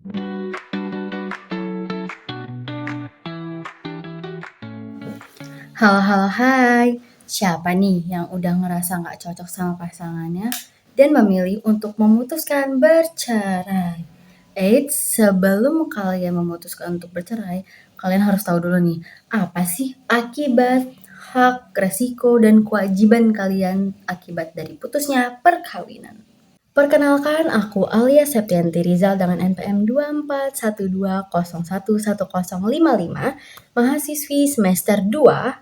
Halo, halo, hai. Siapa nih yang udah ngerasa nggak cocok sama pasangannya dan memilih untuk memutuskan bercerai? Eits, sebelum kalian memutuskan untuk bercerai, kalian harus tahu dulu nih, apa sih akibat, hak, resiko, dan kewajiban kalian akibat dari putusnya perkawinan. Perkenalkan, aku Alia Septianti Rizal dengan NPM 2412011055, mahasiswi semester 2,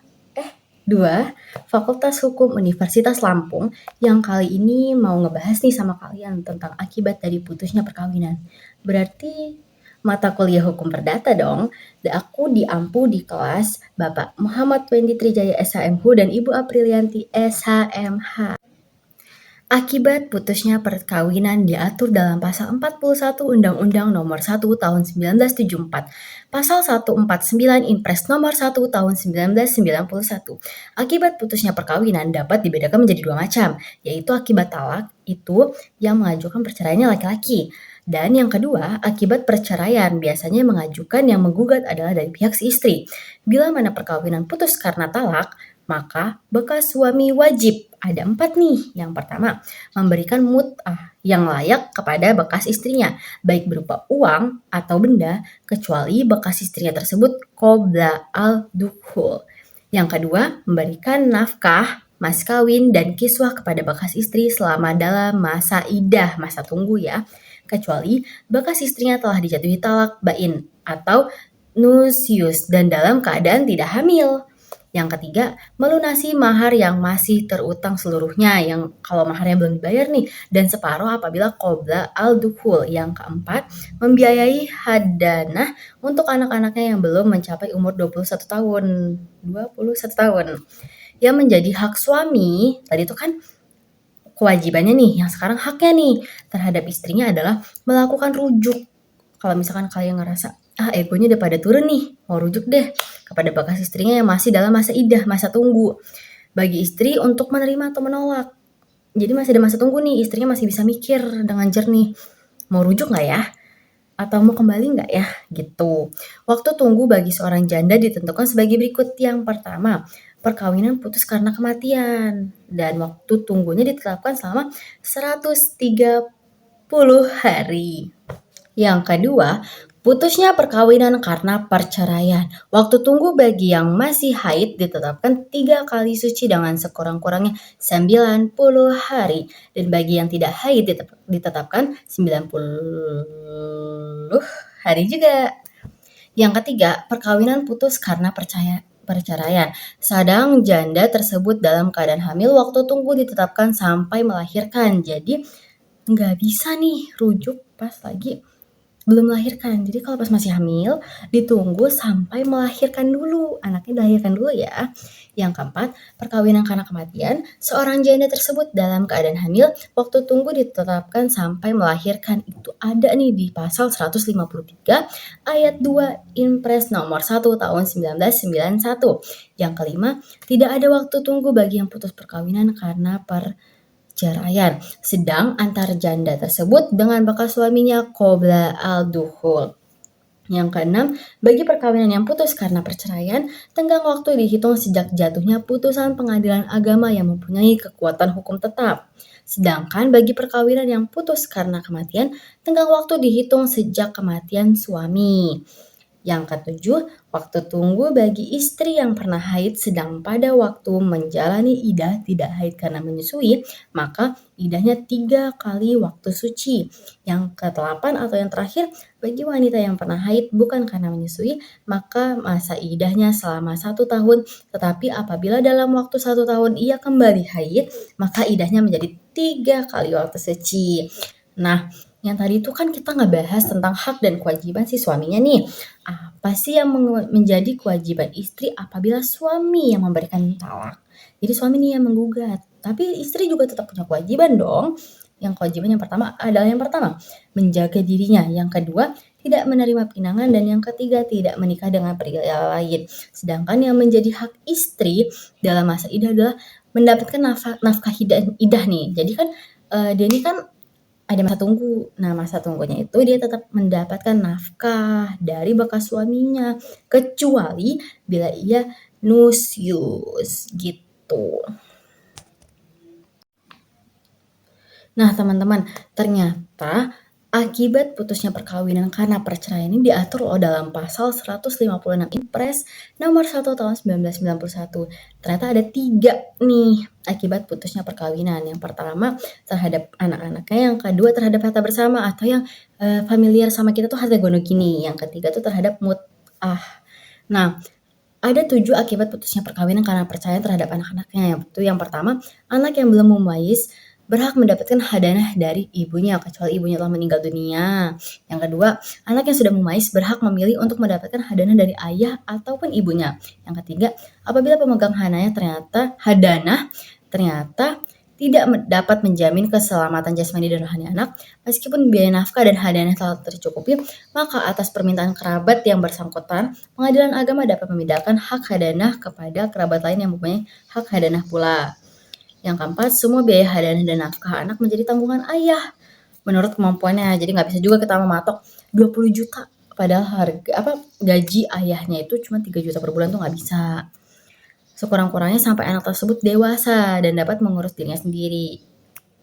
Fakultas Hukum Universitas Lampung, yang kali ini mau ngebahas nih sama kalian tentang akibat dari putusnya perkawinan. Berarti mata kuliah hukum perdata dong. Dan aku diampu di kelas Bapak Muhammad Wendy Trijaya SHMHU dan Ibu Aprilianti SHMH. Akibat putusnya perkawinan diatur dalam Pasal 41 Undang-Undang Nomor 1 Tahun 1974, Pasal 149 Impres Nomor 1 Tahun 1991. Akibat putusnya perkawinan dapat dibedakan menjadi dua macam, yaitu akibat talak itu yang mengajukan perceraiannya laki-laki. Dan yang kedua, akibat perceraian biasanya mengajukan yang menggugat adalah dari pihak si istri. Bila mana perkawinan putus karena talak, maka bekas suami wajib ada 4 nih. Yang pertama, memberikan mut'ah yang layak kepada bekas istrinya, baik berupa uang atau benda, kecuali bekas istrinya tersebut qabla al-dukhul. Yang kedua, memberikan nafkah, mas kawin, dan kiswah kepada bekas istri selama dalam masa idah, masa tunggu ya, kecuali bekas istrinya telah dijatuhi talak bain atau nusyus dan dalam keadaan tidak hamil. Yang ketiga, melunasi mahar yang masih terutang seluruhnya, yang kalau maharnya belum dibayar nih, dan separuh apabila qabla al-dukhul. Yang keempat, membiayai hadanah untuk anak-anaknya yang belum mencapai umur 21 tahun. 21 tahun. Yang menjadi hak suami, tadi itu kan kewajibannya nih, yang sekarang haknya nih terhadap istrinya adalah melakukan rujuk. Kalau misalkan kalian ngerasa, egonya udah pada turun nih, mau rujuk deh kepada bekas istrinya yang masih dalam masa idah, masa tunggu. Bagi istri untuk menerima atau menolak. Jadi masih ada masa tunggu nih, istrinya masih bisa mikir dengan jernih. Mau rujuk nggak ya? Atau mau kembali nggak ya? Gitu. Waktu tunggu bagi seorang janda ditentukan sebagai berikut. Yang pertama, perkawinan putus karena kematian. Dan waktu tunggunya ditetapkan selama 130 hari. Yang kedua, putusnya perkawinan karena perceraian. Waktu tunggu bagi yang masih haid ditetapkan 3 kali suci dengan sekurang-kurangnya 90 hari. Dan bagi yang tidak haid ditetapkan 90 hari juga. Yang ketiga, perkawinan putus karena perceraian. Sedang janda tersebut dalam keadaan hamil waktu tunggu ditetapkan sampai melahirkan. Jadi nggak bisa nih rujuk pas lagi belum melahirkan. Jadi kalau pas masih hamil, ditunggu sampai melahirkan dulu. Anaknya dilahirkan dulu ya. Yang keempat, perkawinan karena kematian. Seorang janda tersebut dalam keadaan hamil, waktu tunggu ditetapkan sampai melahirkan. Itu ada nih di pasal 153 ayat 2 Impres nomor 1 tahun 1991. Yang kelima, tidak ada waktu tunggu bagi yang putus perkawinan karena perceraian, sedang antar janda tersebut dengan bekas suaminya qabla al-dukhul. Yang keenam, bagi perkawinan yang putus karena perceraian, tenggang waktu dihitung sejak jatuhnya putusan pengadilan agama yang mempunyai kekuatan hukum tetap. Sedangkan bagi perkawinan yang putus karena kematian, tenggang waktu dihitung sejak kematian suami. Yang ketujuh, waktu tunggu bagi istri yang pernah haid sedang pada waktu menjalani idah tidak haid karena menyusui, maka idahnya 3 kali waktu suci. Yang ke-8 atau yang terakhir, bagi wanita yang pernah haid bukan karena menyusui, maka masa idahnya selama 1 tahun, tetapi apabila dalam waktu 1 tahun ia kembali haid, maka idahnya menjadi 3 kali waktu suci. Nah, yang tadi itu kan kita ngebahas tentang hak dan kewajiban si suaminya nih. Apa sih yang menjadi kewajiban istri apabila suami yang memberikan talak? Jadi suami nih yang menggugat, tapi istri juga tetap punya kewajiban dong. Yang kewajiban yang pertama adalah yang pertama, menjaga dirinya. Yang kedua, tidak menerima pinangan. Dan yang ketiga, tidak menikah dengan pria lain. Sedangkan yang menjadi hak istri dalam masa idah adalah mendapatkan nafkah idah nih. Jadi kan dia ini kan ada masa tunggu. Nah, masa tunggunya itu dia tetap mendapatkan nafkah dari bekas suaminya, kecuali bila ia nusyus, gitu. Nah, teman-teman, ternyata akibat putusnya perkawinan karena perceraian ini diatur loh dalam pasal 156 Impres nomor 1 tahun 1991. Ternyata ada 3 nih akibat putusnya perkawinan. Yang pertama terhadap anak-anaknya, yang kedua terhadap harta bersama atau yang familiar sama kita tuh harta gono gini. Yang ketiga tuh terhadap mut'ah. Nah, ada 7 akibat putusnya perkawinan karena perceraian terhadap anak-anaknya. Yaitu yang pertama, anak yang belum mumayyiz berhak mendapatkan hadanah dari ibunya kecuali ibunya telah meninggal dunia. Yang kedua, anak yang sudah mumayyiz berhak memilih untuk mendapatkan hadanah dari ayah ataupun ibunya. Yang ketiga, apabila pemegang hadanah ternyata tidak dapat menjamin keselamatan jasmani dan rohani anak, meskipun biaya nafkah dan hadanah telah tercukupi, maka atas permintaan kerabat yang bersangkutan, pengadilan agama dapat memindahkan hak hadanah kepada kerabat lain yang mempunyai hak hadanah pula. Yang keempat, semua biaya hadanah dan nafkah anak menjadi tanggungan ayah menurut kemampuannya. Jadi nggak bisa juga kita mematok 20 juta padahal gaji ayahnya itu cuma 3 juta per bulan tuh nggak bisa. Sekurang-kurangnya sampai anak tersebut dewasa dan dapat mengurus dirinya sendiri,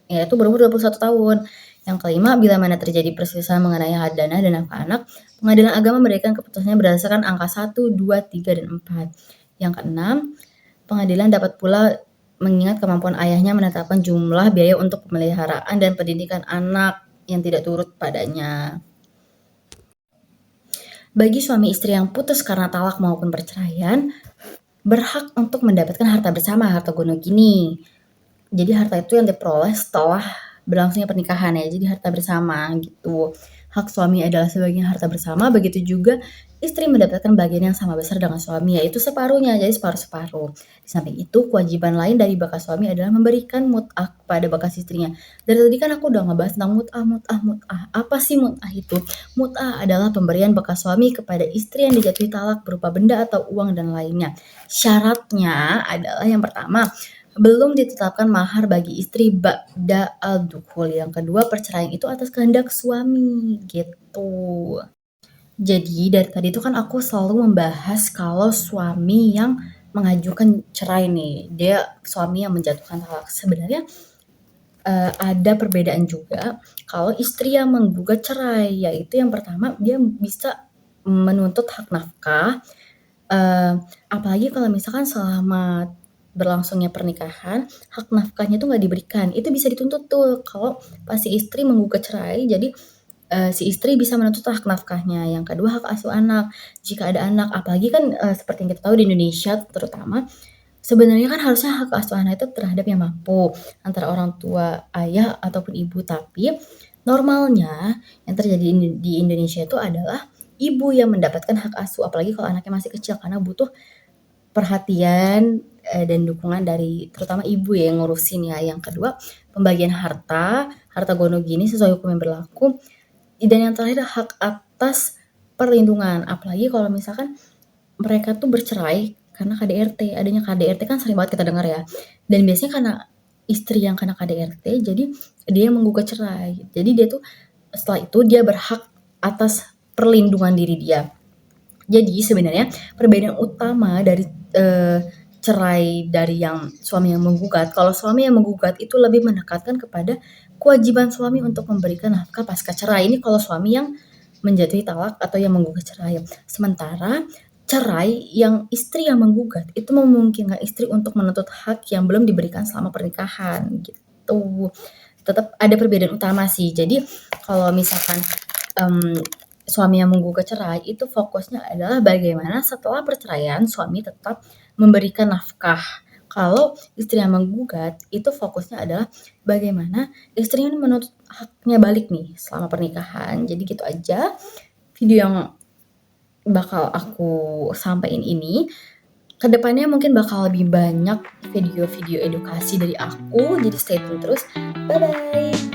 yaitu berumur 21 tahun. Yang kelima, bila mana terjadi perselisihan mengenai hadanah dan nafkah anak, pengadilan agama memberikan keputusannya berdasarkan angka 1, 2, 3, dan 4. Yang keenam, pengadilan dapat pula mengingat kemampuan ayahnya menetapkan jumlah biaya untuk pemeliharaan dan pendidikan anak yang tidak turut padanya. Bagi suami istri yang putus karena talak maupun perceraian, berhak untuk mendapatkan harta bersama, harta gono gini. Jadi harta itu yang diperoleh setelah berlangsungnya pernikahan ya, jadi harta bersama gitu. Hak suami adalah sebagian harta bersama, begitu juga istri mendapatkan bagian yang sama besar dengan suami, yaitu separuhnya, jadi separuh-separuh. Di samping itu, kewajiban lain dari bekas suami adalah memberikan mut'ah kepada bekas istrinya. Dari tadi kan aku udah ngebahas tentang mut'ah. Apa sih mut'ah itu? Mut'ah adalah pemberian bekas suami kepada istri yang dijatuhi talak berupa benda atau uang dan lainnya. Syaratnya adalah yang pertama, belum ditetapkan mahar bagi istri ba'da al-dukhul. Yang kedua, perceraian itu atas kehendak suami, gitu. Jadi dari tadi itu kan aku selalu membahas kalau suami yang mengajukan cerai nih, dia suami yang menjatuhkan talak. Sebenarnya ada perbedaan juga kalau istri yang menggugat cerai, yaitu yang pertama dia bisa menuntut hak nafkah, apalagi kalau misalkan selama berlangsungnya pernikahan, hak nafkahnya tuh nggak diberikan. Itu bisa dituntut tuh kalau pas si istri menggugat cerai, jadi si istri bisa menuntut hak nafkahnya. Yang kedua, hak asuh anak. Jika ada anak, apalagi kan seperti yang kita tahu di Indonesia terutama, sebenarnya kan harusnya hak asuh anak itu terhadap yang mampu, antara orang tua, ayah, ataupun ibu. Tapi normalnya yang terjadi di Indonesia itu adalah ibu yang mendapatkan hak asuh, apalagi kalau anaknya masih kecil, karena butuh perhatian dan dukungan dari terutama ibu ya yang ngurusin ya. Yang kedua, pembagian harta gono gini sesuai hukum yang berlaku. Dan yang terakhir, hak atas perlindungan. Apalagi kalau misalkan mereka tuh bercerai karena KDRT. Adanya KDRT kan sering banget kita dengar ya. Dan biasanya karena istri yang kena KDRT, jadi dia yang menggugat cerai. Jadi dia tuh setelah itu dia berhak atas perlindungan diri dia. Jadi sebenarnya perbedaan utama dari cerai dari yang suami yang menggugat, kalau suami yang menggugat itu lebih menekankan kepada kewajiban suami untuk memberikan nafkah pasca cerai. Ini kalau suami yang menjatuhi talak atau yang menggugat cerai. Sementara cerai yang istri yang menggugat itu memungkinkan istri untuk menuntut hak yang belum diberikan selama pernikahan gitu. Tetap ada perbedaan utama sih. Jadi kalau misalkan suami yang menggugat cerai itu fokusnya adalah bagaimana setelah perceraian suami tetap memberikan nafkah. Kalau istri yang menggugat itu fokusnya adalah bagaimana istrinya menuntut haknya balik nih selama pernikahan. Jadi gitu aja video yang bakal aku sampaikan ini. Kedepannya mungkin bakal lebih banyak video-video edukasi dari aku. Jadi stay tune terus. Bye-bye.